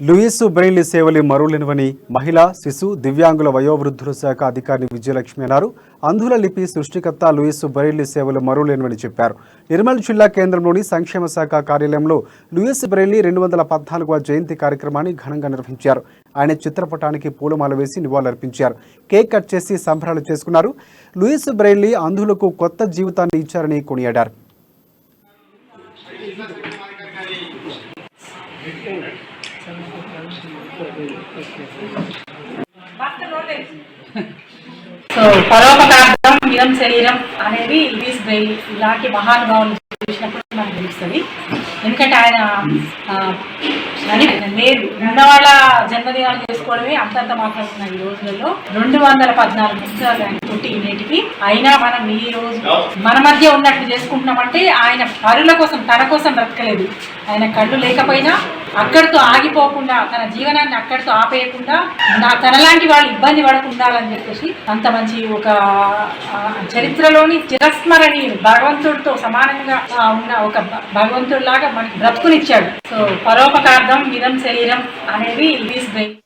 Louis Braille సేవలు మరువలేనివని మహిళా శిశు దివ్యాంగుల వయోవృద్ధుల శాఖ అధికారి విజయలక్ష్మి అన్నారు. అంధుల లిపి సృష్టికర్త లూయిస్ బ్రెయిలీ సేవలు మరువలేనివని చెప్పారు. నిర్మల్ జిల్లా కేంద్రంలోని సంక్షేమ శాఖ కార్యాలయంలో లూయిస్ బ్రెయిలీ 214వ జయంతి కార్యక్రమాన్ని ఘనంగా నిర్వహించారు. ఆయన చిత్రపటానికి పూలమాల వేసి నివాళులర్పించారు. కేక్ కట్ చేసి సంబరాలు చేసుకున్నారు. లూయిస్ బ్రెయిలీ అంధులకు కొత్త జీవితాన్ని ఇచ్చారని కొనియాడారు. సో పరోపకార్థం ఇదం శరీరం అనేది లూయిస్ బ్రెయిలీ ఇలాంటి మహానుభావులు చూసినప్పుడు మనకు తెలుస్తుంది. ఎందుకంటే ఆయన లేదు ఉన్నవాళ్ళ జన్మదినాలు చేసుకోవడమే అంతంత మాత్రం ఈ రోజులలో 214 సంవత్సరాలు ఆయన పుట్టి నేటికి అయినా మనం ఈ రోజు మన మధ్య ఉన్నట్టు చేసుకుంటున్నామంటే ఆయన పరుల కోసం తన కోసం బ్రతకలేదు. ఆయన కళ్ళు లేకపోయినా అక్కడితో ఆగిపోకుండా తన జీవనాన్ని అక్కడితో ఆపేయకుండా తనలాంటి వాళ్ళు ఇబ్బంది పడకుండా అని చెప్పేసి అంత మంచి ఒక చరిత్రలోని చిరస్మరణీయులు భగవంతుడితో సమానంగా ఉన్న ఒక భగవంతుడిలాగా మనకి బ్రతుకునిచ్చాడు. సో పరోపకార్థం ఇదం శరీరం అనేది లూయిస్ బ్రెయిలీ.